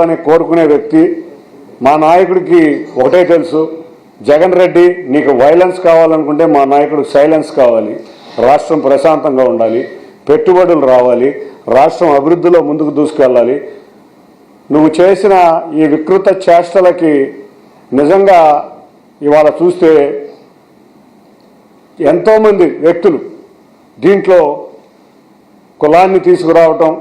అని కోరుకునే వ్యక్తి. మా నాయకుడికి ఒకటే తెలుసు, జగన్ రెడ్డి నీకు వైలెన్స్ కావాలనుకుంటే మా నాయకుడు సైలెన్స్ కావాలి, రాష్ట్రం ప్రశాంతంగా ఉండాలి, పెట్టుబడులు రావాలి, రాష్ట్రం అభివృద్ధిలో ముందుకు దూసుకెళ్ళాలి. నువ్వు చేసిన ఈ వికృత చేష్టలకి నిజంగా ఇవాళ చూస్తే ఎంతోమంది వ్యక్తులు దీంట్లో కులాన్ని తీసుకురావటం,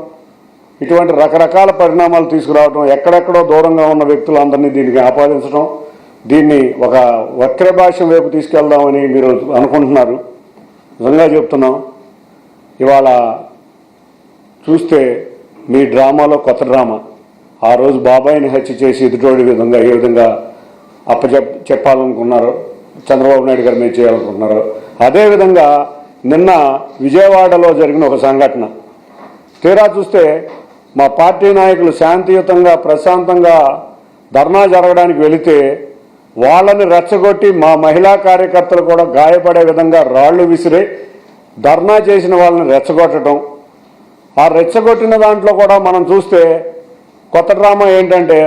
ఇటువంటి రకరకాల పరిణామాలు తీసుకురావటం, ఎక్కడెక్కడో దూరంగా ఉన్న వ్యక్తులందరినీ దీనికి ఆపాదించడం, దీన్ని ఒక వక్ర భాష వైపు తీసుకెళ్దామని మీరు అనుకుంటున్నారు. నిజంగా చెప్తున్నాం, ఇవాళ చూస్తే మీ డ్రామాలో కొత్త డ్రామా. ఆ రోజు బాబాయిని హత్య చేసి ఎదుటోడి విధంగా ఏ విధంగా చెప్పాలనుకున్నారో, చంద్రబాబు నాయుడు గారు మీరు చేయాలనుకుంటున్నారో, అదేవిధంగా నిన్న విజయవాడలో జరిగిన ఒక సంఘటన తీరా చూస్తే మా పార్టీ నాయకులు శాంతియుతంగా ప్రశాంతంగా ధర్నా జరగడానికి వెళితే వాళ్ళని రెచ్చగొట్టి మా మహిళా కార్యకర్తలు కూడా గాయపడే విధంగా రాళ్లు విసిరి ధర్నా చేసిన వాళ్ళని రెచ్చగొట్టడం. ఆ రెచ్చగొట్టిన దాంట్లో కూడా మనం చూస్తే కొత్త డ్రామా ఏంటంటే,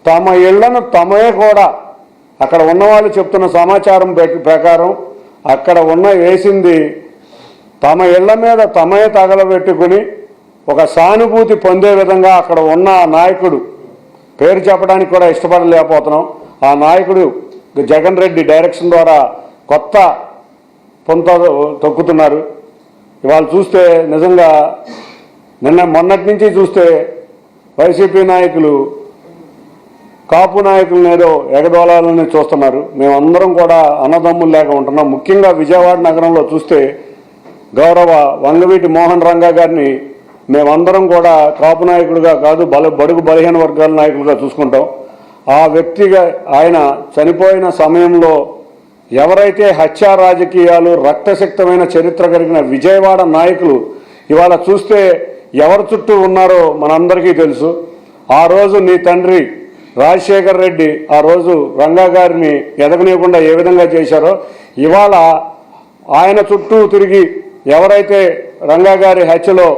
తమ ఇళ్లను తమే కూడా అక్కడ ఉన్నవాళ్ళు చెప్తున్న సమాచారం ప్రకారం అక్కడ వేసింది తమ ఇళ్ల మీద తమే తగలబెట్టుకుని ఒక సానుభూతి పొందే విధంగా అక్కడ ఉన్న నాయకుడు పేరు చెప్పడానికి కూడా ఇష్టపడలేకపోతున్నాం. ఆ నాయకుడు జగన్ రెడ్డి డైరెక్షన్ ద్వారా కొత్త పొంత తొక్కుతున్నారు. ఇవాళ చూస్తే నిజంగా మొన్నటి నుంచి చూస్తే వైసీపీ నాయకులు కాపు నాయకులను ఏదో ఎగదోళాలని చూస్తున్నారు. మేమందరం కూడా అన్నదమ్ములు లేక ఉంటున్నాం. ముఖ్యంగా విజయవాడ నగరంలో చూస్తే గౌరవ వంగవీటి మోహన్ రంగా గారిని మేమందరం కూడా కాపు నాయకుడిగా కాదు, బడుగు బలహీన వర్గాల నాయకులుగా చూసుకుంటాం. ఆ వ్యక్తిగా ఆయన చనిపోయిన సమయంలో ఎవరైతే హత్యా రాజకీయాలు రక్తశక్తమైన చరిత్ర కలిగిన విజయవాడ నాయకులు ఇవాళ చూస్తే ఎవరి చుట్టూ ఉన్నారో మనందరికీ తెలుసు. ఆ రోజు నీ తండ్రి రాజశేఖర్ రెడ్డి ఆ రోజు రంగా గారిని ఎదగనీయకుండా ఏ విధంగా చేశారో, ఇవాళ ఆయన చుట్టూ తిరిగి ఎవరైతే రంగా గారి హత్యలో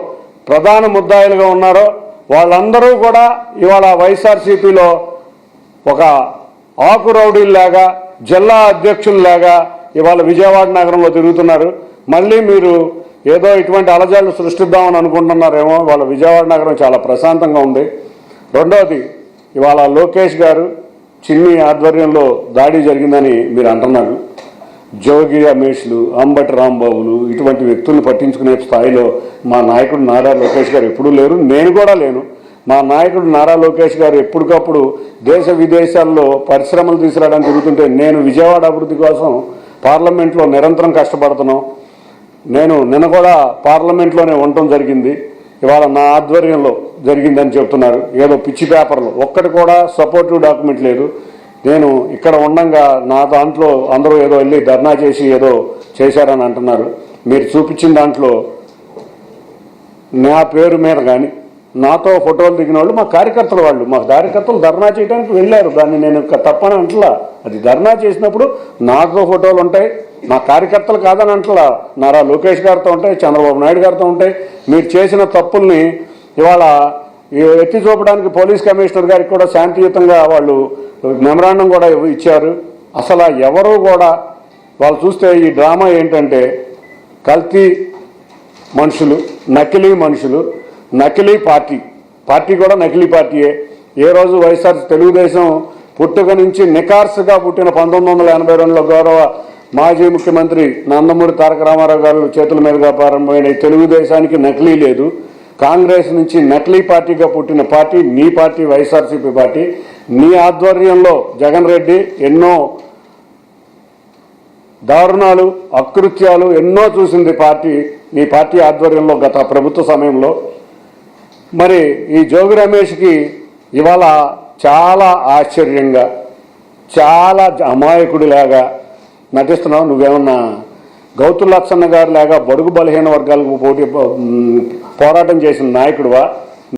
ప్రధాన ముద్దాయిలుగా ఉన్నారో వాళ్ళందరూ కూడా ఇవాళ వైఎస్ఆర్సీపీలో ఒక ఆకు రౌడీల్లాగా, జిల్లా అధ్యక్షుల్లాగా ఇవాళ విజయవాడ నగరంలో తిరుగుతున్నారు. మళ్ళీ మీరు ఏదో ఇటువంటి అలజడులు సృష్టిద్దామని అనుకుంటున్నారేమో. వాళ్ళ విజయవాడ నగరం చాలా ప్రశాంతంగా ఉంది. రెండవది, ఇవాళ లోకేష్ గారు చిన్ని ఆధ్వర్యంలో దాడి జరిగిందని మీరు అంటున్నారు. జోగి రమేష్లు, అంబటి రాంబాబులు ఇటువంటి వ్యక్తులను పట్టించుకునే స్థాయిలో మా నాయకుడు నారా లోకేష్ గారు ఎప్పుడూ లేరు, నేను కూడా లేను. మా నాయకుడు నారా లోకేష్ గారు ఎప్పటికప్పుడు దేశ విదేశాల్లో పరిశ్రమలు తీసుకురావడానికి తిరుగుతుంటే నేను విజయవాడ అభివృద్ధి కోసం పార్లమెంట్లో నిరంతరం కష్టపడుతున్నాం. నేను నిన్న కూడా పార్లమెంట్లోనే ఉండటం జరిగింది. ఇవాళ నా ఆధ్వర్యంలో జరిగిందని చెప్తున్నారు. ఏదో పిచ్చి పేపర్లు ఒక్కటి కూడా సపోర్టివ్ డాక్యుమెంట్ లేదు. నేను ఇక్కడ ఉండంగా నా దాంట్లో అందరూ ఏదో వెళ్ళి ధర్నా చేసి ఏదో చేశారని అంటున్నారు. మీరు చూపించిన దాంట్లో నా పేరు మీద కానీ నాతో ఫోటోలు దిగిన వాళ్ళు మా కార్యకర్తలు, మా కార్యకర్తలు ధర్నా చేయడానికి వెళ్ళారు. దాన్ని నేను తప్పని అంటలా. అది ధర్నా చేసినప్పుడు నాతో ఫోటోలు ఉంటాయి, మా కార్యకర్తలు కాదని అంటలా. నారా లోకేష్ గారితో ఉంటాయి, చంద్రబాబు నాయుడు గారితో ఉంటాయి. మీరు చేసిన తప్పుల్ని ఇవాళ ఎత్తి చూపడానికి పోలీస్ కమిషనర్ గారికి కూడా శాంతియుతంగా వాళ్ళు మెమరాండం కూడా ఇచ్చారు. అసలు ఎవరు కూడా వాళ్ళు చూస్తే ఈ డ్రామా ఏంటంటే కల్తీ మనుషులు, నకిలీ మనుషులు, నకిలీ పార్టీ కూడా నకిలీ పార్టీయే. ఏ రోజు వైఎస్ఆర్ తెలుగుదేశం పుట్టుక నుంచి నికార్సుగా పుట్టిన 1982లో గౌరవ మాజీ ముఖ్యమంత్రి నందమూరి తారక రామారావు గారు చేతుల మీదుగా ప్రారంభమైన తెలుగుదేశానికి నకిలీ లేదు. కాంగ్రెస్ నుంచి నకిలీ పార్టీగా పుట్టిన పార్టీ నీ పార్టీ వైఎస్ఆర్సీపీ పార్టీ. నీ ఆధ్వర్యంలో జగన్ రెడ్డి ఎన్నో దారుణాలు, అకృత్యాలు ఎన్నో చూసింది పార్టీ, నీ పార్టీ ఆధ్వర్యంలో గత ప్రభుత్వ సమయంలో. మరి ఈ జోగి రమేష్కి ఇవాళ చాలా ఆశ్చర్యంగా, చాలా అమాయకుడిలాగా నటిస్తున్నావు. నువ్వేమన్నా గౌతు లచ్చన్న గారి లాగా బడుగు బలహీన వర్గాలకు పోరాటం చేసిన నాయకుడివా?